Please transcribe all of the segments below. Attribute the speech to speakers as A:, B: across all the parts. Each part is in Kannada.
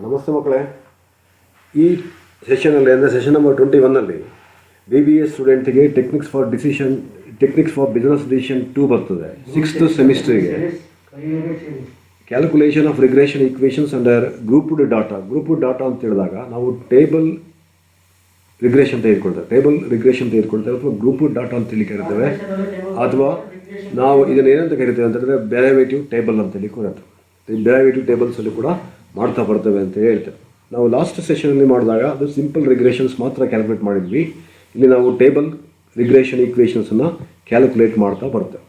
A: ನಮಸ್ತೆ ಮಕ್ಕಳೇ. ಈ ಸೆಷನಲ್ಲಿ ಅಂದರೆ ಸೆಷನ್ ನಂಬರ್ 21ನಲ್ಲಿ BBA ಸ್ಟೂಡೆಂಟಿಗೆ ಟೆಕ್ನಿಕ್ಸ್ ಫಾರ್ ಬಿಸ್ನೆಸ್ ಡಿಸಿಷನ್ 2 ಬರ್ತದೆ. 6th ಸೆಮಿಸ್ಟರ್ಗೆ calculation of regression equations under grouped data ಅಂತ ಹೇಳಿದಾಗ ನಾವು ಟೇಬಲ್ ರಿಗ್ರೆಷನ್ ತೆಗೆದುಕೊಳ್ತೇವೆ ಅಥವಾ ಗ್ರೂಪ್ಡ್ ಡಾಟಾ ಅಂತೇಳಿ ಕರಿತೇವೆ, ಅಥವಾ ನಾವು ಇದನ್ನು ಏನಂತ ಕರಿತೇವೆ ಅಂತ ಹೇಳಿದ್ರೆ ಡೆರಿವೇಟಿವ್ ಟೇಬಲ್ ಅಂತೇಳಿ ಕರಿತೇವೆ. ಈ ಡೆರಿವೇಟಿವ್ ಟೇಬಲ್ಸಲ್ಲಿ ಕೂಡ ಮಾಡ್ತಾ ಬರ್ತೇವೆ ಅಂತ ಹೇಳ್ತೇವೆ. ನಾವು ಲಾಸ್ಟ್ ಸೆಷನಲ್ಲಿ ಮಾಡಿದಾಗ ಅದು ಸಿಂಪಲ್ ರಿಗ್ರೆಷನ್ಸ್ ಮಾತ್ರ ಕ್ಯಾಲ್ಕುಲೇಟ್ ಮಾಡಿದ್ವಿ. ಇಲ್ಲಿ ನಾವು ಟೇಬಲ್ ರಿಗ್ರೆಷನ್ ಈಕ್ವೇಷನ್ಸನ್ನು ಕ್ಯಾಲ್ಕುಲೇಟ್ ಮಾಡ್ತಾ ಬರ್ತೇವೆ.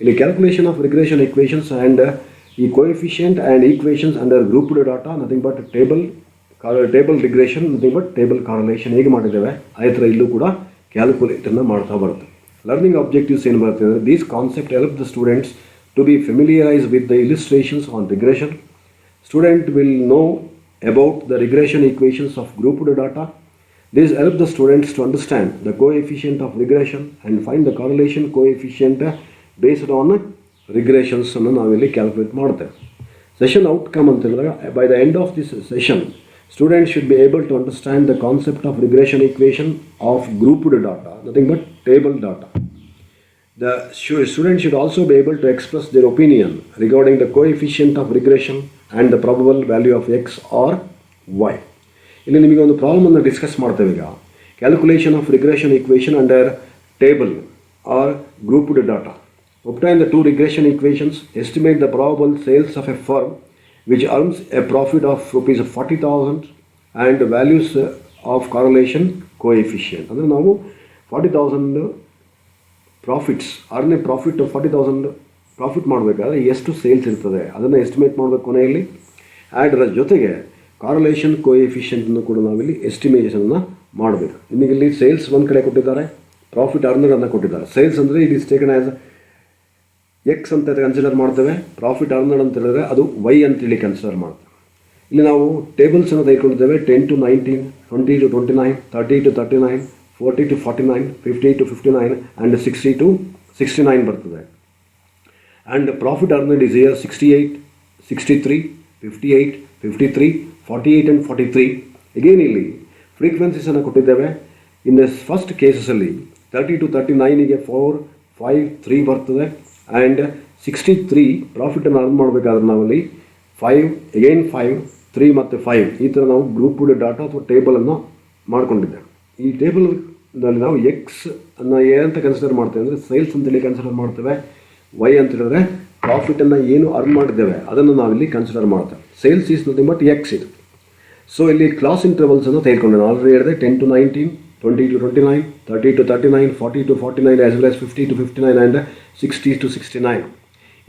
A: ಇಲ್ಲಿ calculation of regression equations and ಈ coefficient and equations under grouped data nothing but table regression nothing but table correlation ಹೇಗೆ ಮಾಡಿದ್ದೇವೆ ಅದೇ ಥರ ಇಲ್ಲೂ ಕೂಡ ಕ್ಯಾಲ್ಕುಲೇಟನ್ನು ಮಾಡ್ತಾ ಬರ್ತೇವೆ. ಲರ್ನಿಂಗ್ ಆಬ್ಜೆಕ್ಟಿವ್ಸ್ ಏನು ಬರ್ತದೆ ಅಂದರೆ these concept help the students to be familiarized with the illustrations on regression. Student will know about the regression equations of grouped data. This helps the students to understand the coefficient of regression and find the correlation coefficient based on regressions ಅನ್ನು ನಾವಿಲ್ಲಿ ಕ್ಯಾಲ್ಕುಲೇಟ್ ಮಾಡ್ತೇವೆ. ಸೆಷನ್ ಔಟ್ಕಮ್ ಅಂತ ಹೇಳಿದಾಗ by the end of this session students should be able to understand the concept of regression equation of grouped data, nothing but table data. The student should also be able to express their opinion regarding the coefficient of regression and the probable value of x or y. ಇಲ್ಲಿ ನಿಮಗೆ ಒಂದು ಪ್ರಾಬ್ಲಮನ್ನು ಡಿಸ್ಕಸ್ ಮಾಡ್ತೇವೆ. ಈಗ calculation of regression equation under table or grouped data. Obtain the two regression equations, estimate the probable sales of a firm which earns a profit of rupees 40,000 and the values of correlation coefficient. ಅಂದರೆ ನಾವು 40,000 profits earn A profit 40,000 profit ಮಾಡಬೇಕಾದ್ರೆ ಎಷ್ಟು ಸೇಲ್ಸ್ ಇರ್ತದೆ ಅದನ್ನು ಎಸ್ಟಿಮೇಟ್ ಮಾಡಬೇಕು ಕೊನೆಯಲ್ಲಿ. ಅದರ ಜೊತೆಗೆ ಕಾರಲೇಷನ್ ಕೋಎಫಿಷಿಯಂಟನ್ನು ಕೂಡ ನಾವಿಲ್ಲಿ ಎಸ್ಟಿಮೇಷನ್ನ ಮಾಡಬೇಕು. ನಿಮಗಿಲ್ಲಿ ಸೇಲ್ಸ್ ಒಂದು ಕಡೆ ಕೊಟ್ಟಿದ್ದಾರೆ, ಪ್ರಾಫಿಟ್ ಅರ್ನರನ್ನು ಕೊಟ್ಟಿದ್ದಾರೆ. ಸೇಲ್ಸ್ ಅಂದರೆ it is taken as X ಅಂತ ಕನ್ಸಿಡರ್ ಮಾಡ್ತೇವೆ, ಪ್ರಾಫಿಟ್ ಅರ್ನರ್ ಅಂತ ಹೇಳಿದ್ರೆ ಅದು ವೈ ಅಂತೇಳಿ ಕನ್ಸಿಡರ್ ಮಾಡ್ತೇವೆ. ಇಲ್ಲಿ ನಾವು ಟೇಬಲ್ಸನ್ನು ತೆಗೆದುಕೊಂಡಿದ್ದೇವೆ 10 to 19, 20 to 29, 30 to 39, 40 to 49, 50 to 59 and 60 to 69 ಬರ್ತದೆ. And profit earned is year 68, 63, 58, 53, 48 and 43. Again ಇಲ್ಲಿ ಫ್ರೀಕ್ವೆನ್ಸೀಸನ್ನು ಕೊಟ್ಟಿದ್ದೇವೆ. ಇನ್ ದ ಫಸ್ಟ್ ಕೇಸಸಲ್ಲಿ 30 to 39ಗೆ 4, 5, 3 ಬರ್ತದೆ. ಆ್ಯಂಡ್ 63 ಪ್ರಾಫಿಟನ್ನು ಅರ್ನ್ ಮಾಡಬೇಕಾದ್ರೆ ನಾವಲ್ಲಿ 5, ಎಗೇನ್ 5, 3 ಮತ್ತು 5 ಈ ಥರ ನಾವು ಗ್ರೂಪ್ಡ್ ಡಾಟಾ ಅಥವಾ ಟೇಬಲನ್ನು ಮಾಡ್ಕೊಂಡಿದ್ದೇವೆ. ಈ ಟೇಬಲ್ನಲ್ಲಿ ನಾವು ಎಕ್ಸ್ ಅನ್ನು ಏನಂತ ಕನ್ಸಿಡರ್ ಮಾಡ್ತೇವೆ ಅಂದರೆ ಸೇಲ್ಸ್ ಅಂತೇಳಿ ಕನ್ಸಿಡರ್ ಮಾಡ್ತೇವೆ. ವೈ ಅಂತ ಹೇಳಿದ್ರೆ ಪ್ರಾಫಿಟನ್ನು ಏನು ಅರ್ನ್ ಮಾಡಿದ್ದೇವೆ ಅದನ್ನು ನಾವಿಲ್ಲಿ ಕನ್ಸಿಡರ್ ಮಾಡ್ತೇವೆ. Sales is nothing but X ಇದು. ಸೊ ಇಲ್ಲಿ ಕ್ಲಾಸ್ ಇಂಟರ್ವಲ್ಸನ್ನು ತೆಗೆದುಕೊಂಡೆ. ನಾನು ಆಲ್ರೆಡಿ ಹೇಳಿದೆ 10 to 19, 20 to 29, 30 to 39, 40 to 49 as well as 50 to 59 and 60 to 69.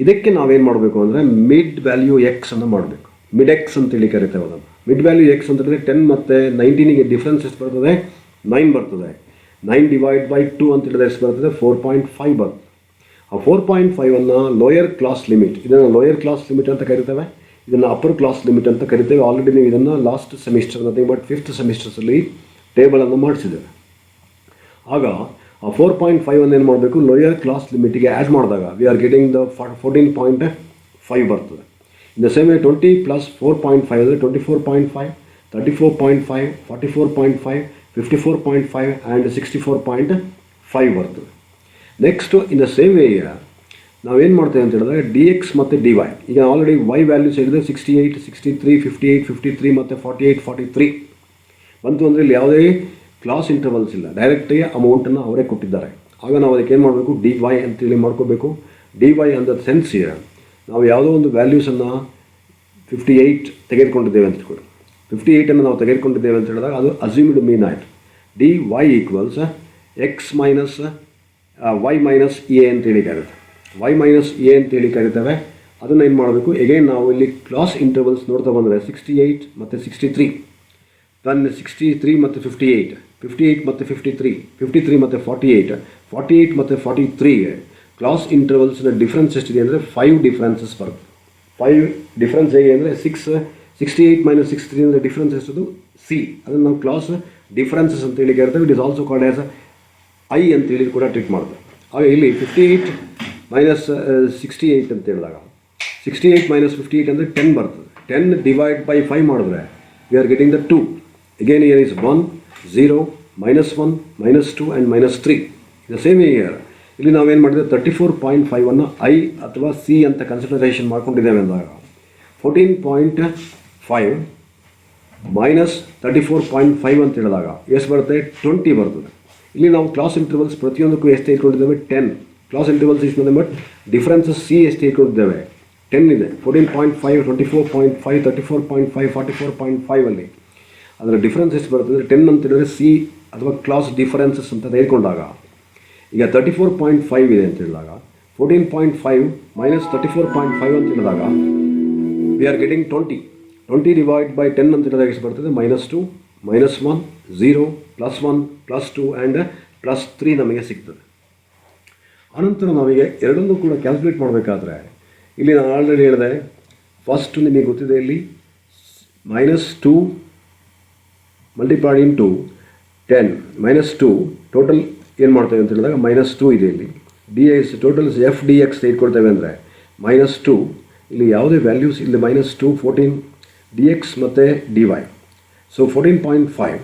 A: ಇದಕ್ಕೆ ನಾವೇನು ಮಾಡಬೇಕು ಅಂದರೆ ಮಿಡ್ ವ್ಯಾಲ್ಯೂ ಎಕ್ಸ್ ಅನ್ನು ಮಾಡಬೇಕು. ಮಿಡ್ ಎಕ್ಸ್ ಅಂತೇಳಿ ಕರಿತೇವೆ ಅದನ್ನು. ಮಿಡ್ ವ್ಯಾಲ್ಯೂ ಎಕ್ಸ್ ಅಂತ ಹೇಳಿದ್ರೆ 10 ಮತ್ತು 19ಗೆ ಡಿಫ್ರೆನ್ಸ್ ಎಷ್ಟು ಬರ್ತದೆ? 9 ಬರ್ತದೆ. 9 ಡಿವೈಡ್ ಬೈ 2 ಅಂತ ಹೇಳಿದ್ರೆ ಎಷ್ಟು ಬರ್ತದೆ? 4.5 ಬರ್ತದೆ. ಆ 4.5ಅನ್ನು ಲೋಯರ್ ಕ್ಲಾಸ್ ಲಿಮಿಟ್, ಇದನ್ನು ಲೋಯರ್ ಕ್ಲಾಸ್ ಲಿಮಿಟ್ ಅಂತ ಕರಿತೇವೆ, ಇದನ್ನು ಅಪ್ಪರ್ ಕ್ಲಾಸ್ ಲಿಮಿಟ್ ಅಂತ ಕರಿತೇವೆ. ಆಲ್ರೆಡಿ ನೀವು ಇದನ್ನು last semester nothing but 5th ಸೆಮಿಸ್ಟರ್ಸಲ್ಲಿ ಟೇಬಲನ್ನು ಮಾಡಿಸಿದ್ದೇವೆ. ಆಗ ಆ 4.5ಅನ್ನು ಏನು ಮಾಡಬೇಕು? ಲೋಯರ್ ಕ್ಲಾಸ್ ಲಿಮಿಟಿಗೆ ಆ್ಯಡ್ ಮಾಡಿದಾಗ ವಿ ಆರ್ ಗೆಟಿಂಗ್ ದ 14.5 ಬರ್ತದೆ. In the same way 20 plus 4.5 ಅಂದರೆ 24.5, 34.5, 44.5, 54.5 ಆ್ಯಂಡ್ 64.5 ಬರ್ತದೆ. Next in the same way ನಾವೇನು ಮಾಡ್ತೇವೆ ಅಂತ ಹೇಳಿದ್ರೆ ಡಿ ಎಕ್ಸ್ ಮತ್ತು ಡಿ ವೈ. ಈಗ ಆಲ್ರೆಡಿ ವೈ ವ್ಯಾಲ್ಯೂಸ್ ಹೇಳಿದ್ರೆ 68, 63, 58, 53 ಮತ್ತು 48, 43 ಬಂತು ಅಂದರೆ ಇಲ್ಲಿ ಯಾವುದೇ ಕ್ಲಾಸ್ ಇಂಟರ್ವಲ್ಸ್ ಇಲ್ಲ, ಡೈರೆಕ್ಟಾಗಿ ಅಮೌಂಟನ್ನು ಅವರೇ ಕೊಟ್ಟಿದ್ದಾರೆ. ಆಗ ನಾವು ಅದಕ್ಕೆ ಏನು ಮಾಡಬೇಕು? ಡಿ ವೈ ಅಂತೇಳಿ ಮಾಡ್ಕೋಬೇಕು. ಡಿ ವೈ ಅಂದ ಸೆನ್ಸ್ ನಾವು ಯಾವುದೋ ಒಂದು ವ್ಯಾಲ್ಯೂಸನ್ನು 58 ತೆಗೆದುಕೊಂಡಿದ್ದೇವೆ ಅಂತ ಇಟ್ಕೊಳ್ಳಿ. 58ಅನ್ನು ನಾವು ತೆಗೆದುಕೊಂಡಿದ್ದೇವೆ ಅಂತ ಹೇಳಿದಾಗ ಅದು ಅಸ್ಯೂಮ್ಡ್ ಮೀನ್ ಆಯಿತು. D y equals x minus y minus a ಅಂತೇಳಿ ಕರೀತೇವೆ. ವೈ ಮೈನಸ್ ಎ ಅಂತೇಳಿ ಕರಿತೇವೆ. ಅದನ್ನು ಏನು ಮಾಡಬೇಕು? ಎಗೇನ್ ನಾವು ಇಲ್ಲಿ ಕ್ಲಾಸ್ ಇಂಟರ್ವಲ್ಸ್ ನೋಡ್ತಾ ಬಂದರೆ 68 ಮತ್ತು 63, ದೆನ್ 63 ಮತ್ತು 58, 58 ಮತ್ತು 53, 53 ಮತ್ತು 48, 48 ಮತ್ತು 43ಗೆ ಕ್ಲಾಸ್ ಇಂಟರ್ವಲ್ಸ್ನ ಡಿಫ್ರೆನ್ಸ್ ಎಷ್ಟಿದೆ ಅಂದರೆ 5 ಡಿಫ್ರೆನ್ಸಸ್ ಬರುತ್ತೆ. 5 ಡಿಫ್ರೆನ್ಸ್ ಹೇಗೆ ಅಂದರೆ 68 ಮೈನಸ್ 63 ಅಂದರೆ ಡಿಫ್ರೆನ್ಸ್ ಎಷ್ಟದು? ಸಿ. ಅದನ್ನು ನಾವು ಕ್ಲಾಸ್ ಡಿಫ್ರೆನ್ಸಸ್ ಅಂತೇಳಿ ಕರಿತೇವೆ. It is also called as I ಅಂತೇಳಿ ಕೂಡ ಟ್ರೀಟ್ ಮಾಡ್ತೇವೆ. ಆಗ ಇಲ್ಲಿ 58 ಮೈನಸ್ 68 ಅಂತ ಹೇಳಿದಾಗ 68 ಮೈನಸ್ 58 ಅಂದರೆ 10 ಬರ್ತದೆ. 10 ಡಿವೈಡ್ ಬೈ 5 ಮಾಡಿದ್ರೆ V are getting the 2. Again year is 1, 0, -1, -2 and -3. The same year ಇಲ್ಲಿ ನಾವೇನು ಮಾಡಿದ್ರೆ 34.5 ಐ ಅಥವಾ ಸಿ ಅಂತ ಕನ್ಸಿಡರೇಷನ್ ಮಾಡ್ಕೊಂಡಿದ್ದೇವೆ ಅಂದಾಗ 14.5 ಮೈನಸ್ 34.5 ಅಂತ ಹೇಳಿದಾಗ ಎಷ್ಟು ಬರುತ್ತೆ? 20 ಬರ್ತದೆ. ಇಲ್ಲಿ ನಾವು ಕ್ಲಾಸ್ ಇಂಟರ್ವಲ್ಸ್ ಪ್ರತಿಯೊಂದಕ್ಕೂ ಎಷ್ಟು ಇಟ್ಕೊಂಡಿದ್ದೇವೆ? 10 ಕ್ಲಾಸ್ ಇಂಟರ್ವಲ್ಸ್ ಇಷ್ಟು. ಬಟ್ ಡಿಫ್ರೆನ್ಸಸ್ ಸಿ ಎಷ್ಟು ಇಟ್ಕೊಂಡಿದ್ದೇವೆ? 10 ಇದೆ. 14.5, 24.5, 34.5, 44.5 ಅಲ್ಲಿ ಅದರ ಡಿಫ್ರೆನ್ಸ್ ಎಷ್ಟು ಬರ್ತದೆ? 10 ಅಂತ ಹೇಳಿದ್ರೆ ಸಿ ಅಥವಾ ಕ್ಲಾಸ್ ಡಿಫರೆನ್ಸಸ್ ಅಂತ ತೆಗೆದುಕೊಂಡಾಗ ಈಗ 34.5 ಇದೆ ಅಂತ ಹೇಳಿದಾಗ 14.5 ಮೈನಸ್ 34.5 ಅಂತ ಹೇಳಿದಾಗ V are getting 20 divide by 10 ಅಂತ ಹೇಳಿದಾಗ ಎಷ್ಟು ಬರ್ತದೆ? -2, -1, 0, +1, +2 ಆ್ಯಂಡ್ +3 ನಮಗೆ ಸಿಗ್ತದೆ. ಆನಂತರ ನಾವೀಗ ಎರಡನ್ನೂ ಕೂಡ ಕ್ಯಾಲ್ಕುಲೇಟ್ ಮಾಡಬೇಕಾದ್ರೆ ಇಲ್ಲಿ ನಾನು ಆಲ್ರೆಡಿ ಹೇಳಿದೆ, ಫಸ್ಟ್ ನಿಮಗೆ ಗೊತ್ತಿದೆ ಇಲ್ಲಿ -2 ಮಲ್ಟಿಪ್ಲೈಡ್ ಇಂಟು 10 -2 ಟೋಟಲ್ ಏನು ಮಾಡ್ತೇವೆ ಅಂತ ಹೇಳಿದಾಗ -2 ಇದೆ. ಇಲ್ಲಿ D S total F D X ತೆಗೆದುಕೊಳ್ತೇವೆ ಅಂದರೆ -2 ಇಲ್ಲಿ ಯಾವುದೇ ವ್ಯಾಲ್ಯೂಸ್ ಇಲ್ಲಿ -2, 14 ಡಿ ಎಕ್ಸ್ ಮತ್ತು ಡಿ ವೈ. ಸೊ 14.5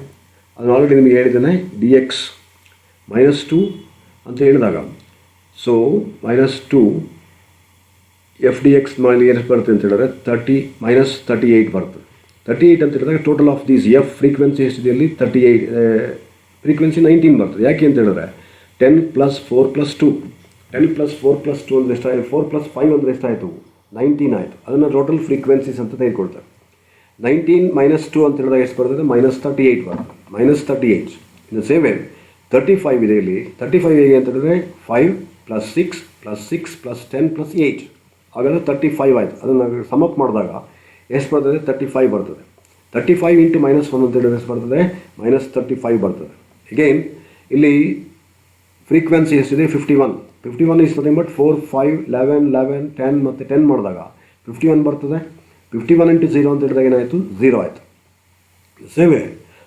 A: ಅದನ್ನು ಆಲ್ರೆಡಿ ನಿಮಗೆ ಹೇಳಿದ್ದೇನೆ. ಡಿ ಎಕ್ಸ್ -2 ಅಂತ ಹೇಳಿದಾಗ ಸೊ -2 ಎಫ್ ಡಿ ಎಕ್ಸ್ ಮಾಡಿ ಎಷ್ಟು ಬರ್ತದೆ ಅಂತ ಹೇಳಿದ್ರೆ -38 ಬರ್ತದೆ. 38 ಅಂತ ಹೇಳಿದಾಗ total of these F frequency ಎಷ್ಟಿದೆ ಇಲ್ಲಿ 38, ಫ್ರೀಕ್ವೆನ್ಸಿ 19 ಬರ್ತದೆ. ಯಾಕೆ ಅಂತ ಹೇಳಿದ್ರೆ 10 + 4 + 2, 10 + 4 + 2 ಅಂದರೆ ಎಷ್ಟಾಯಿತು? 4 + 5 ಅಂದರೆ ಎಷ್ಟಾಯಿತು? 19 ಆಯಿತು. ಅದನ್ನು ಟೋಟಲ್ ಫ್ರೀಕ್ವೆನ್ಸೀಸ್ ಅಂತ ತೆಗೆದುಕೊಳ್ತಾರೆ. 19 - 2 ಅಂತ ಹೇಳಿದಾಗ ಎಷ್ಟು ಬರ್ತದೆ? -38 ಬರ್ತದೆ. -38 ಇನ್ನು ಸೇಮ್ ವೇ 35 ಇದೆ ಇಲ್ಲಿ. 35 ಹೇಗೆ ಅಂತ ಹೇಳಿದ್ರೆ 5 + 6 + 6 + 10 + 8 ಹಾಗಾದರೆ 35 ಆಯಿತು. ಅದನ್ನು ಸಮಪ್ ಮಾಡಿದಾಗ ಎಷ್ಟು ಬರ್ತದೆ? 35 ಬರ್ತದೆ. 35 ಇಂಟು -1 ಅಂತ ಹೇಳಿದ್ರೆ ಎಷ್ಟು ಬರ್ತದೆ? -35 ಬರ್ತದೆ. ಅಗೇನ್ ಇಲ್ಲಿ ಫ್ರೀಕ್ವೆನ್ಸಿ ಎಷ್ಟಿದೆ? 51. 51 ಇಸ್ ನಥಿಂಗ್ ಬಟ್ 4, 5, 11, 11, 10 ಮತ್ತು 10 ಮಾಡಿದಾಗ 51 ಬರ್ತದೆ. 51 ಇಂಟು 0 ಅಂತ ಹೇಳಿದಾಗ ಏನಾಯಿತು? 0 ಆಯಿತು. ಸೇವೆ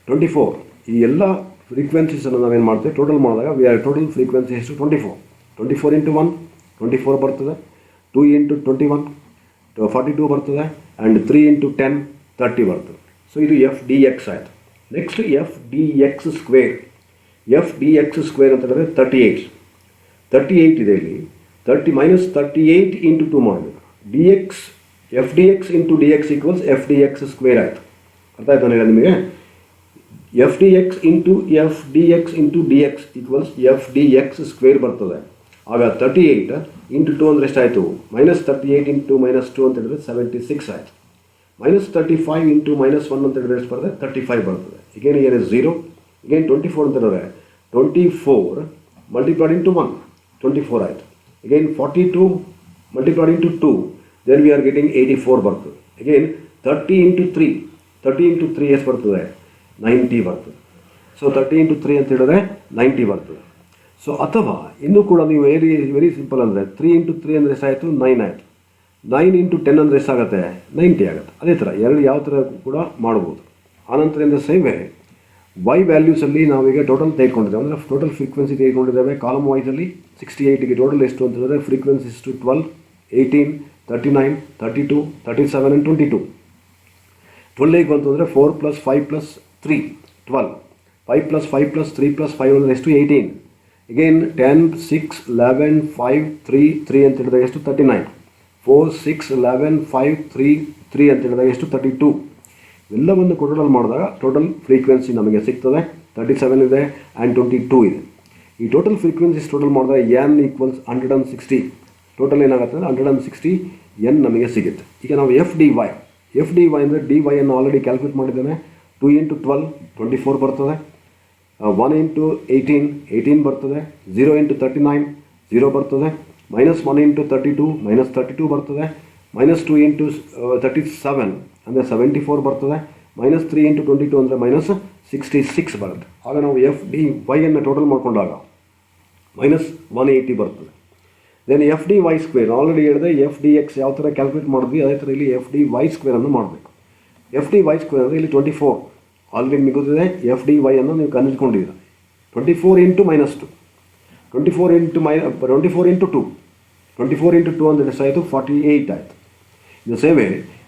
A: 24 ಈ ಎಲ್ಲ ಫ್ರೀಕ್ವೆನ್ಸೀಸನ್ನು ನಾವೇನು ಮಾಡ್ತೇವೆ? ಟೋಟಲ್ ಮಾಡಿದಾಗ ವಿ ಆರ್ ಟೋಟಲ್ ಫ್ರೀಕ್ವೆನ್ಸಿ ಎಷ್ಟು? 24. 24 ಇಂಟು 1 24 ಬರ್ತದೆ. 2 ಇಂಟು 21 42 ಬರ್ತದೆ. ಆ್ಯಂಡ್ 3 ಇಂಟು 10 30 ಬರ್ತದೆ. ಸೊ ಇದು ಎಫ್ ಡಿ ಎಕ್ಸ್ ಆಯಿತು. Next F D x square. F D x square ಅಂತ ಹೇಳಿದ್ರೆ 38 ಇದೆ ಇಲ್ಲಿ. 38 ಇಂಟು 2 ಮಾಡಬೇಕು. D X F D x into D X equals F D x square ಆಯಿತು. ಅರ್ಥ ಆಯ್ತು ನನಗೆ ನಿಮಗೆ? F D x into D X equals F D x square ಬರ್ತದೆ. ಆಗ 38 ಇಂಟು 2 ಅಂದರೆ ಎಷ್ಟಾಯಿತು? -38 ಇಂಟು -2 ಅಂತ ಹೇಳಿದ್ರೆ 76 ಆಯಿತು. -35 ಇಂಟು -1 ಅಂತ ಹೇಳಿದ್ರೆ ಎಷ್ಟು ಬರ್ತದೆ? 35 ಬರ್ತದೆ. ಈಗೇನು ಇಯರ್ ಇಸ್ 0. ಈಗೇನು 24 ಅಂತ ಹೇಳಿದ್ರೆ 24 ಮಲ್ಟಿಪ್ಲೈಡ್ ಇಂಟು 1 24 ಆಯಿತು. ಈಗೇನು 42 multiplied into 2 then we are getting 84 ಬರ್ತದೆ. ಈಗೇನು 30 ಇಂಟು 3 ಎಷ್ಟು ಬರ್ತದೆ? 90 ಬರ್ತದೆ. ಸೊ 30 ಇಂಟು 3 ಅಂತ ಹೇಳಿದ್ರೆ 90 ಬರ್ತದೆ. ಸೊ ಅಥವಾ ಇನ್ನೂ ಕೂಡ ನೀವು ವೆರಿ ಸಿಂಪಲ್ ಅಂದರೆ 3 ಇಂಟು 3 ಅಂದರೆ ಎಷ್ಟಾಯಿತು? 9 ಆಯಿತು. 9 ಇಂಟು 10 ಅಂದರೆ ಎಷ್ಟಾಗುತ್ತೆ? 90 ಆಗುತ್ತೆ. ಅದೇ ಥರ ಎರಡು ಯಾವ ಥರ ಕೂಡ ಮಾಡ್ಬೋದು. ಆನಂತರದಿಂದ ಸೇಮ್ ವೇ ವೈ ವ್ಯಾಲ್ಯೂಸಲ್ಲಿ ನಾವೀಗ ಟೋಟಲ್ ತೆಗೆದುಕೊಂಡಿದ್ದೇವೆ. ಅಂದರೆ ಟೋಟಲ್ ಫ್ರೀಕ್ವೆನ್ಸಿ ತೆಗೆದುಕೊಂಡಿದ್ದೇವೆ. ಕಾಲಮ್ ವೈಸಲ್ಲಿ 68ಗೆ ಟೋಟಲ್ ಎಷ್ಟು ಅಂತ ಹೇಳಿದ್ರೆ ಫ್ರೀಕ್ವೆನ್ಸಿ ಎಷ್ಟು? 12, 18, 39, 32, 37 ಆ್ಯಂಡ್ 22. 12 ಬಂತು ಅಂದರೆ 4 + 5 + 3 12. 5 + 5 + 3 + 5 ಅಂದರೆ ಎಷ್ಟು? 18. ಅಗೇನ್ 10, 6, 11, 5, 3, 3 ಅಂತ ಹೇಳಿದಾಗ ಎಷ್ಟು? 39. 4, 6, 11, 5, 3, 3 ಅಂತ ಹೇಳಿದಾಗ ಎಷ್ಟು? 32. ಎಲ್ಲವನ್ನು ಟೋಟಲ್ ಮಾಡಿದಾಗ ಟೋಟಲ್ ಫ್ರೀಕ್ವೆನ್ಸಿ ನಮಗೆ ಸಿಗ್ತದೆ. 37 ಇದೆ ಆ್ಯಂಡ್ 22 ಇದೆ. ಈ ಟೋಟಲ್ ಫ್ರೀಕ್ವೆನ್ಸೀಸ್ ಟೋಟಲ್ ಮಾಡಿದಾಗ n ಈಕ್ವಲ್ಸ್ 160. ಟೋಟಲ್ ಏನಾಗುತ್ತೆ ಅಂದರೆ 160 n ನಮಗೆ ಸಿಗುತ್ತೆ. ಈಗ ನಾವು ಎಫ್ ಡಿ ವೈ ಅಂದರೆ ಡಿ ವೈ ಅನ್ನು ಆಲ್ರೆಡಿ ಕ್ಯಾಲ್ಕುಲೇಟ್ ಮಾಡಿದ್ದೇನೆ. 2 ಇಂಟು 12 24 ಬರ್ತದೆ. 1 ಇಂಟು 18 ಬರ್ತದೆ. 0 ಇಂಟು 39 0 ಬರ್ತದೆ. -1 ಇಂಟು 32 -32 ಬರ್ತದೆ. -2 ಇಂಟು 37 ಅಂದರೆ 74 ಬರ್ತದೆ. -3 ಇಂಟು 22 ಅಂದರೆ -66 ಬರುತ್ತೆ. ಆಗ ನಾವು ಎಫ್ ಡಿ ವೈಯನ್ನು ಟೋಟಲ್ ಮಾಡಿಕೊಂಡಾಗ -180 ಬರ್ತದೆ. Then f d y square already ಹೇಳಿದೆ. ಎಫ್ ಡಿ ಎಕ್ಸ್ ಯಾವ ಥರ ಕ್ಯಾಲ್ಕುಲೇಟ್ ಮಾಡಿದ್ವಿ ಅದೇ ಥರ ಇಲ್ಲಿ ಎಫ್ ಡಿ ವೈ ಸ್ಕ್ವೇರನ್ನು ಮಾಡಬೇಕು. ಎಫ್ ಡಿ ವೈ ಸ್ಕ್ವೇರ್ ಅಂದರೆ ಇಲ್ಲಿ 24 ಆಲ್ರೆಡಿ ನಿಮಗೆ ಗೊತ್ತಿದೆ. ಎಫ್ ಡಿ ವೈ ಅನ್ನು ನೀವು ಕಂಡುಹಿಡ್ಕೊಂಡಿದ್ದೀರ. 24 ಇಂಟು -2 24 ಇಂಟು 2 24 ಇಂಟು 2 ಅಂದರೆ ಎಷ್ಟಾಯಿತು? 48 ಆಯಿತು. ಇದು ಸೇವೆ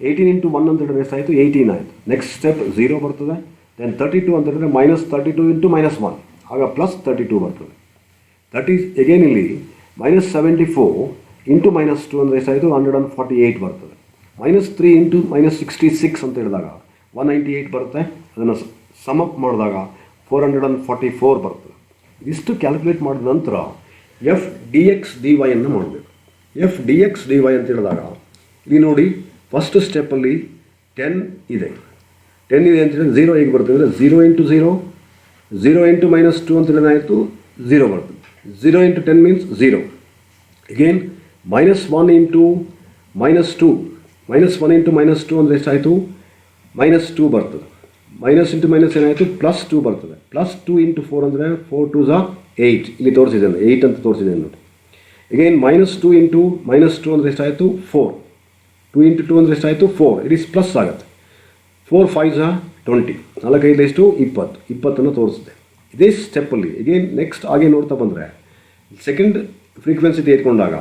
A: 18 ಇಂಟು 1 ಅಂತ ಹೇಳಿದ್ರೆ ಎಷ್ಟಾಯಿತು 18 ಆಯಿತು. ನೆಕ್ಸ್ಟ್ ಸ್ಟೆಪ್ 0 ಬರ್ತದೆ. ದೆನ್ 32 ಅಂತ ಹೇಳಿದ್ರೆ -32 ಇಂಟು -1 ಆಗ +32 ಬರ್ತದೆ. ದಟ್ ಈಸ್ ಎಗೇನ್ ಇಲ್ಲಿ -74 ಇಂಟು -2 ಅಂದರೆ ಎಷ್ಟಾಯಿತು 148 ಬರ್ತದೆ. -3 ಇಂಟು -66 ಅಂತ ಹೇಳಿದಾಗ 198 ಬರುತ್ತೆ. ಅದನ್ನು ಸಮ್ ಅಪ್ ಮಾಡಿದಾಗ 444 ಬರ್ತದೆ. ಇದಿಷ್ಟು ಕ್ಯಾಲ್ಕುಲೇಟ್ ಮಾಡಿದ ನಂತರ f D x d y ಅನ್ನು ಮಾಡಬೇಕು. F D x d y ಅಂತ ಹೇಳಿದಾಗ ಇಲ್ಲಿ ನೋಡಿ ಫಸ್ಟ್ ಸ್ಟೆಪ್ಪಲ್ಲಿ 10 ಇದೆ. 10 ಇದೆ ಅಂತ ಹೇಳಿದ್ರೆ 0 ಹೇಗೆ ಬರ್ತದೆ ಅಂದರೆ 0 ಇಂಟು 0, 0 ಇಂಟು -2 ಅಂತ ಹೇಳಿದ್ರೆ ಆಯಿತು 0 ಬರ್ತದೆ. 0 into 10 means 0. Again -1 into -2, -1 into -2 ಅಂದರೆ ಎಷ್ಟಾಯಿತು -2 ಬರ್ತದೆ. ಮೈನಸ್ ಇಂಟು ಮೈನಸ್ ಏನಾಯಿತು +2 ಬರ್ತದೆ. +2 ಇಂಟು 4 ಅಂದರೆ 4 2 8. ಇಲ್ಲಿ ತೋರಿಸಿದ್ದೇನೆ 8 ಅಂತ ತೋರಿಸಿದ್ದೇನೆ ನೋಡಿ. ಅಗೇನ್ -2 ಇಂಟು -2 ಅಂದರೆ ಎಷ್ಟಾಯಿತು 4. 2 ಇಂಟು 2 ಅಂದರೆ ಎಷ್ಟಾಯಿತು 4. ಇಟ್ ಈಸ್ ಪ್ಲಸ್ ಆಗುತ್ತೆ. 4 5 20. 4 5 ಎಷ್ಟು 20. 20 ತೋರಿಸಿದೆ. ಇದೇ ಸ್ಟೆಪ್ಪಲ್ಲಿ ಅಗೇನ್ ನೆಕ್ಸ್ಟ್ ಹಾಗೆ ನೋಡ್ತಾ ಬಂದರೆ ಸೆಕೆಂಡ್ ಫ್ರೀಕ್ವೆನ್ಸಿ ತೆಗೆದುಕೊಂಡಾಗ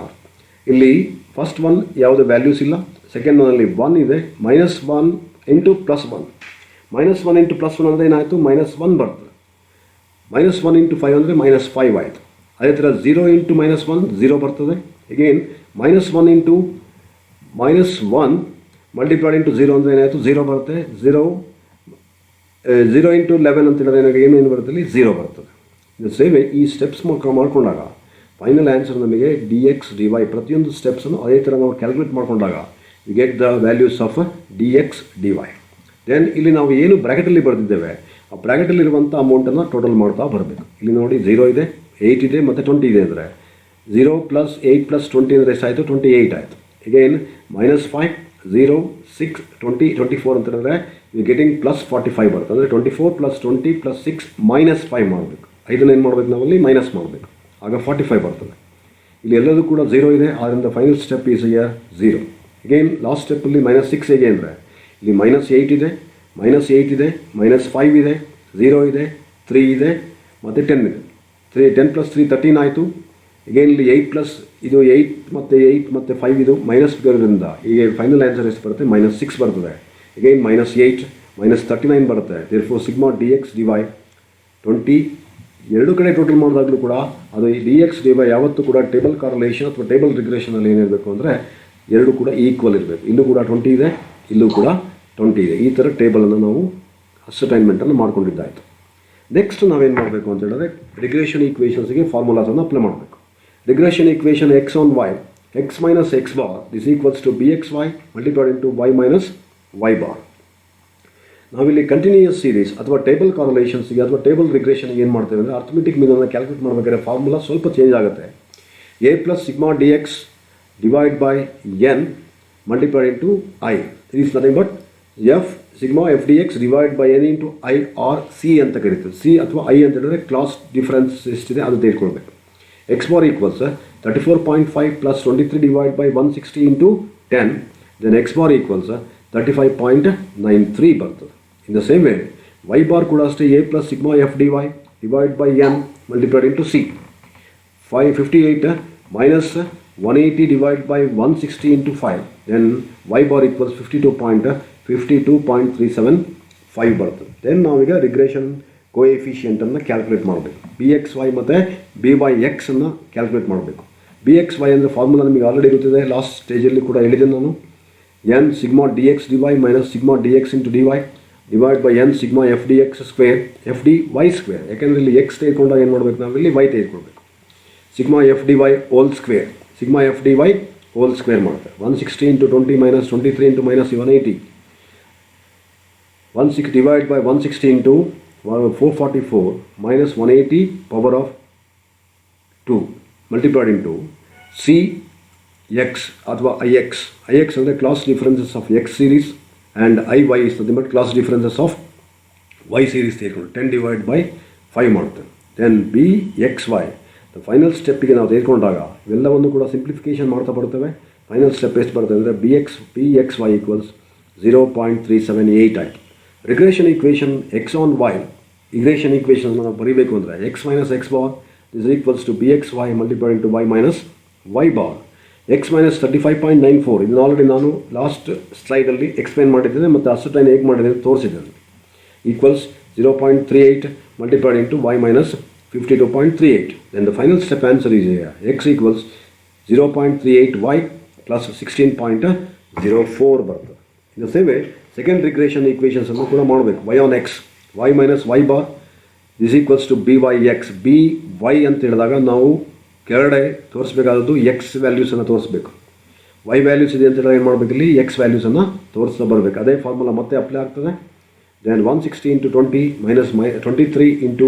A: ಇಲ್ಲಿ ಫಸ್ಟ್ ಒನ್ ಯಾವುದೇ ವ್ಯಾಲ್ಯೂಸ್ ಇಲ್ಲ. ಸೆಕೆಂಡ್ ಒನ್ನಲ್ಲಿ 1 ಇದೆ. -1 ಇಂಟು +1. -1 ಇಂಟು +1 ಅಂದರೆ ಏನಾಯಿತು -1 ಬರ್ತದೆ. -1 ಇಂಟು 5 ಅಂದರೆ -5 ಆಯಿತು. ಅದೇ ಥರ 0 ಇಂಟು -1 0 ಬರ್ತದೆ. ಅಗೇನ್ -1 ಇಂಟು -1 ಮಲ್ಟಿಪ್ಲೈಡ್ ಇಂಟು 0 ಅಂದರೆ ಏನಾಯಿತು 0 ಬರುತ್ತೆ. 0 ಇಂಟು 11 ಅಂತ ಹೇಳಿದ್ರೆ ಏನೇನು ಬರುತ್ತೆ ಇಲ್ಲಿ 0 ಬರ್ತದೆ. ಇದು ಸೇವೆ ಈ ಸ್ಟೆಪ್ಸ್ ಮಾಡ್ಕೊಂಡಾಗ ಫೈನಲ್ ಆನ್ಸರ್ ನಮಗೆ ಡಿ ಎಕ್ಸ್ ಡಿ ವೈ ಪ್ರತಿಯೊಂದು ಸ್ಟೆಪ್ಸನ್ನು ಅದೇ ಥರ ನಾವು ಕ್ಯಾಲ್ಕುಲೇಟ್ ಮಾಡ್ಕೊಂಡಾಗ you get the values of d x d y. Then ಇಲ್ಲಿ ನಾವು ಏನು ಬ್ರ್ಯಾಕೆಟಲ್ಲಿ ಬರೆದಿದ್ದೇವೆ ಆ ಬ್ರ್ಯಾಕೆಟಲ್ಲಿರುವಂಥ ಅಮೌಂಟನ್ನು ಟೋಟಲ್ ಮಾಡ್ತಾ ಬರಬೇಕು. ಇಲ್ಲಿ ನೋಡಿ 0 ಇದೆ, 8 ಇದೆ ಮತ್ತು 20 ಇದೆ ಅಂದರೆ 0 + 8 + 20 ಅಂದರೆ ಎಷ್ಟಾಯಿತು 28 ಆಯಿತು. ಅಗೇನ್ -5 0 6 20 24 ಅಂತ ಹೇಳಿದ್ರೆ ಯು ಗೆಟಿಂಗ್ +45 ಬರುತ್ತೆ. ಅಂದರೆ 24 + 20 + 6 -5 ಮಾಡಬೇಕು. 5 ಏನು ಮಾಡಬೇಕು ನಾವಲ್ಲಿ ಮೈನಸ್ ಮಾಡಬೇಕು. ಆಗ 45 ಬರ್ತದೆ. ಇಲ್ಲಿ ಎಲ್ಲದೂ ಕೂಡ 0 ಇದೆ. ಆದ್ದರಿಂದ final step is year 0. Again last ಸ್ಟೆಪ್ಪಲ್ಲಿ -6 ಹೇಗೆ ಅಂದರೆ ಇಲ್ಲಿ -8 ಇದೆ, -8 ಇದೆ, -5 ಇದೆ, 0 ಇದೆ, 3 ಇದೆ ಮತ್ತು 10 ಇದೆ. 10 + 3 13 ಆಯಿತು. ಅಗೇನ್ ಇಲ್ಲಿ 8 ಪ್ಲಸ್ ಇದು 8 ಮತ್ತು 8 ಮತ್ತು 5 ಇದು ಮೈನಸ್ ಇರೋದ್ರಿಂದ ಈಗ ಫೈನಲ್ ಆನ್ಸರ್ ಎಷ್ಟು ಬರುತ್ತೆ -6 ಬರ್ತದೆ. ಅಗೇನ್ -8 -39 ಬರುತ್ತೆ. Therefore sigma d x d y 20 ಎರಡು ಕಡೆ ಟೋಟಲ್ ಮಾಡಿದಾಗಲೂ ಕೂಡ ಅದು ಡಿ ಎಕ್ಸ್ ಡಿ ವೈ ಯಾವತ್ತೂ ಕೂಡ ಟೇಬಲ್ ಕಾರ್ಲೇಷನ್ ಅಥವಾ ಟೇಬಲ್ ರಿಗ್ರೆಷನಲ್ಲಿ ಏನಿರಬೇಕು ಅಂದರೆ ಎರಡು ಕೂಡ ಈಕ್ವಲ್ ಇರಬೇಕು. ಇಲ್ಲೂ ಕೂಡ 20 ಇದೆ, ಇಲ್ಲೂ ಕೂಡ 20 ಇದೆ. ಈ ಥರ ಟೇಬಲನ್ನು ನಾವು ಅಸೈನ್ಮೆಂಟನ್ನು ಮಾಡ್ಕೊಂಡಿದ್ದಾಯಿತು. ನೆಕ್ಸ್ಟ್ ನಾವೇನು ಮಾಡಬೇಕು ಅಂತ ಹೇಳಿದ್ರೆ ರಿಗ್ರೆಷನ್ ಈಕ್ವೇಷನ್ಸ್ಗೆ ಫಾರ್ಮುಲಾಸನ್ನು ಅಪ್ಲೈ ಮಾಡಬೇಕು. Regression equation x on y, x - x bar is equals to bxy multiplied into y minus y bar. ನಾವಿಲ್ಲಿ ಕಂಟಿನ್ಯೂಯಸ್ ಸೀರೀಸ್ ಅಥವಾ ಟೇಬಲ್ ಕಾರ್ಲೇಷನ್ಸ್ಗೆ ಅಥವಾ ಟೇಬಲ್ ರಿಗ್ರೆಷನ್ಗೆ ಏನು ಮಾಡ್ತೇವೆ ಅಂದರೆ ಅರ್ಥಮೆಟಿಕ್ ಮೀನನ್ನು ಕ್ಯಾಲ್ಕುಲೇಟ್ ಮಾಡಬೇಕಾದ್ರೆ ಫಾರ್ಮುಲಾ ಸ್ವಲ್ಪ ಚೇಂಜ್ ಆಗುತ್ತೆ. a + sigma d x divide by n multiplied into i. It is nothing but f sigma f D x divide by n into i r c ಅಂತ ಕರೀತೀವಿ. ಸಿ ಅಥವಾ ಐ ಅಂತ ಹೇಳಿದ್ರೆ ಕ್ಲಾಸ್ ಡಿಫರೆನ್ಸ್ ಎಷ್ಟಿದೆ ಅದು ತೆಗೆದುಕೊಳ್ಬೇಕು. x bar equals 34.5 plus 23 divided by 160 into 10. Then x bar equals 35.93 ಬರ್ತದೆ. In the same way, y bar ಕೂಡ ಅಷ್ಟೇ a plus sigma f dy divided by n multiplied into c. 558 minus 180 divided by 160 into 5. Then y bar equals 52.375 ಬರ್ತದೆ. Then ನಾವೀಗ ರಿಗ್ರೆಷನ್ ಕೋಎಫಿಷಿಯೆಂಟನ್ನು ಕ್ಯಾಲ್ಕುಲೇಟ್ ಮಾಡಬೇಕು. ಬಿ ಎಕ್ಸ್ ವೈ ಮತ್ತು ಬಿ ವೈ ಎಕ್ಸನ್ನು ಕ್ಯಾಲ್ಕುಲೇಟ್ ಮಾಡಬೇಕು. ಬಿ ಎಕ್ಸ್ ವೈ ಅಂದರೆ ಫಾರ್ಮುಲಾ ನಿಮಗೆ ಆಲ್ರೆಡಿ ಗೊತ್ತಿದೆ, ಲಾಸ್ಟ್ ಸ್ಟೇಜಲ್ಲಿ ಕೂಡ ಹೇಳಿದ್ದೇನೆ ನಾನು. N sigma d x d y minus sigma d x into d y divide by n sigma f D x square f d y square. ಯಾಕೆಂದರೆ ಇಲ್ಲಿ ಎಕ್ಸ್ ತೆಗೆದುಕೊಂಡಾಗ ಏನು ಮಾಡಬೇಕು ನಾವು ಇಲ್ಲಿ ವೈ ತೆಗೆದುಕೊಳ್ಬೇಕು. Sigma f d y whole square sigma f d y whole square ಮಾಡುತ್ತೆ. 160 into 20 minus 23 into minus 180. 16 divided by 160 into 444 minus 180 power of 2 multiplied into C x ಅಥವಾ IX. IX ಅಂದರೆ class differences of X series and IY is nothing but class differences of Y series ತೆಗೆದುಕೊಂಡು 10 divided by 5 ಮಾಡುತ್ತೆ. Then B X Y the final ಸ್ಟೆಪ್ಪಿಗೆ ನಾವು ತೆಗೆದುಕೊಂಡಾಗ ಇವೆಲ್ಲವನ್ನು ಕೂಡ ಸಿಂಪ್ಲಿಫಿಕೇಷನ್ ಮಾಡ್ತಾ ಬರ್ತೇವೆ. ಫೈನಲ್ ಸ್ಟೆಪ್ ಎಷ್ಟು ಬರ್ತದೆ ಅಂದರೆ ಬಿ ಎಕ್ಸ್ ವೈ ಈಕ್ವಲ್ಸ್ 0.378 ಆಯಿತು. Regression equation X on Y regression equation ನಾವು ಬರೀಬೇಕು ಅಂದರೆ X minus X bar is equals to B X Y multiplied into Y minus Y bar. X minus 35.94 ಇದನ್ನು ಆಲ್ರೆಡಿ ನಾನು ಲಾಸ್ಟ್ ಸ್ಲೈಡಲ್ಲಿ ಎಕ್ಸ್ಪ್ಲೈನ್ ಮಾಡಿದ್ದೇನೆ ಮತ್ತು ಅಸರ್ಟೈನ್ ಹೇಗೆ ಮಾಡಿದೆ ಅಂತ ತೋರಿಸಿದ್ದೇನೆ. Equals 0.38 multiplied into y minus 52.38. Then the final step answer is here. X equals 0.38y plus 16.04 ಬರ್ತದೆ. In the same way, second regression equations ಅನ್ನು ಕೂಡ ಮಾಡಬೇಕು. y on x, y minus y bar is equals to byx. by ಅಂತ ಹೇಳಿದಾಗ ನಾವು ಕೆಳಗಡೆ ತೋರಿಸಬೇಕಾದದ್ದು ಎಕ್ಸ್ ವ್ಯಾಲ್ಯೂಸನ್ನು ತೋರಿಸ್ಬೇಕು. y ವ್ಯಾಲ್ಯೂಸ್ ಇದೆ ಅಂತ ಹೇಳಿದಾಗ ಏನು ಮಾಡಬೇಕು, ಇಲ್ಲಿ ಎಕ್ಸ್ ವ್ಯಾಲ್ಯೂಸನ್ನು ತೋರಿಸ್ತಾ ಬರಬೇಕು. ಅದೇ ಫಾರ್ಮುಲಾ ಮತ್ತೆ ಅಪ್ಲೈ ಆಗ್ತದೆ. Then 160 into 20 minus 23 into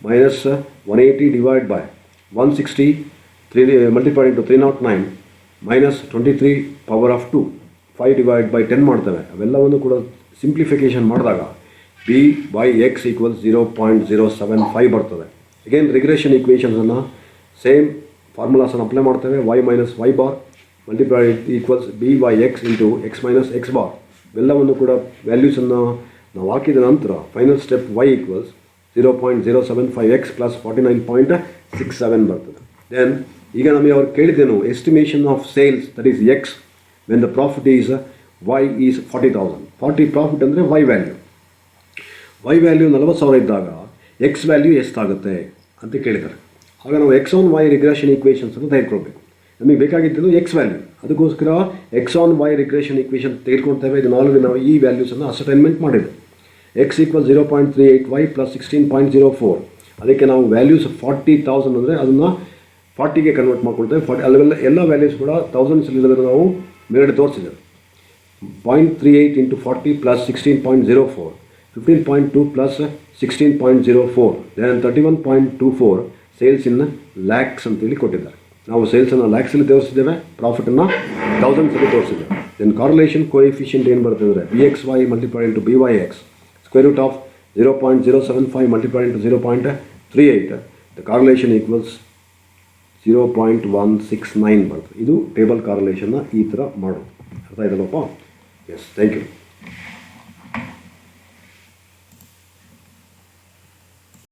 A: minus 180 divided by 160 multiplied into 309 minus 23 power of 2 5 divided by 10 ಮಾಡ್ತೇವೆ. ಅವೆಲ್ಲವನ್ನು ಕೂಡ ಸಿಂಪ್ಲಿಫಿಕೇಶನ್ ಮಾಡಿದಾಗ b by x equals 0.075 ಬರ್ತದೆ. ಅಗೇನ್ ರಿಗ್ರೆಷನ್ ಈಕ್ವೇಷನ್ಸನ್ನು ಸೇಮ್ ಫಾರ್ಮುಲಾಸನ್ನು ಅಪ್ಲೈ ಮಾಡ್ತೇವೆ. y minus y bar multiplied equals b by x into x minus x bar. ಇವೆಲ್ಲವನ್ನು ಕೂಡ ವ್ಯಾಲ್ಯೂಸನ್ನು ನಾವು ಹಾಕಿದ ನಂತರ final step y equals 0.075x plus 49.67 ಬರ್ತದೆ. ದೆನ್ ಈಗ ನಮಗೆ ಅವ್ರು ಕೇಳಿದ್ದೇನು, estimation of sales that is X when the profit is y is 40,000. 40 profit ಅಂದರೆ y ವ್ಯಾಲ್ಯೂ. y ವ್ಯಾಲ್ಯೂ 40,000 ಇದ್ದಾಗ ಎಕ್ಸ್ ವ್ಯಾಲ್ಯೂ ಎಷ್ಟಾಗುತ್ತೆ ಅಂತ ಕೇಳಿದ್ದಾರೆ. ಆಗ ನಾವು ಎಕ್ಸ್ ಆನ್ ವೈ ರಿಗ್ರೆಷನ್ ಈಕ್ವೇಷನ್ಸನ್ನು ತೆಗೆದುಕೊಳ್ಬೇಕು. ನಮಗೆ ಬೇಕಾಗಿದ್ದು ಎಕ್ಸ್ ವ್ಯಾಲ್ಯೂ. ಅದಕ್ಕೋಸ್ಕರ X on Y regression equation ತೆಗೆದುಕೊಳ್ತೇವೆ. ಇದನ್ನು ಆಲ್ರೆಡಿ ನಾವು ಈ ವ್ಯಾಲ್ಯೂಸನ್ನು ಅಸರ್ಟೈನ್ಮೆಂಟ್ ಮಾಡಿದ್ದೆ. X equal 0.38y plus 16.04. ಅದಕ್ಕೆ ನಾವು ವ್ಯಾಲ್ಯೂಸ್ 40,000 ಅಂದರೆ ಅದನ್ನು 40ಗೆ ಕನ್ವರ್ಟ್ ಮಾಡ್ಕೊಳ್ತೇವೆ. ಅಲ್ಲೆಲ್ಲ ಎಲ್ಲ ವ್ಯಾಲ್ಯೂಸ್ ಕೂಡ ಥೌಸಂಡ್ಸಲ್ಲಿರೋದ್ರೆ ನಾವು ಮೇಲ್ಗಡೆ ತೋರಿಸಿದ್ದೇವೆ. 0.38 into 40 plus 16.04, 15.2 plus 16.04, then 31.24 sales ಇನ್ ಲ್ಯಾಕ್ಸ್ ಅಂತೇಳಿ ಕೊಟ್ಟಿದ್ದಾರೆ. ನಾವು ಸೇಲ್ಸನ್ನು ಲ್ಯಾಕ್ಸಲ್ಲಿ ತೋರಿಸಿದ್ದೇವೆ, ಪ್ರಾಫಿಟನ್ನು ಥೌಸಂಡ್ಸಲ್ಲಿ ತೋರಿಸಿದ್ದೇವೆ. ದೆನ್ ಕಾರ್ಲೇಷನ್ ಕೋಎಫಿಷಿಯಂಟ್ ಏನು ಬರ್ತದೆ ಅಂದರೆ bxy multiplied into byx, square root of 0.075 multiplied into 0.38. The correlation equals 0.169 ಬರ್ತದೆ. ಇದು ಟೇಬಲ್ ಕಾರ್ಲೇಷನ್ನ ಈ ಥರ ಮಾಡೋದು. ಅರ್ಥ ಆಯ್ತಲ್ಲಪ್ಪ? S, thank you.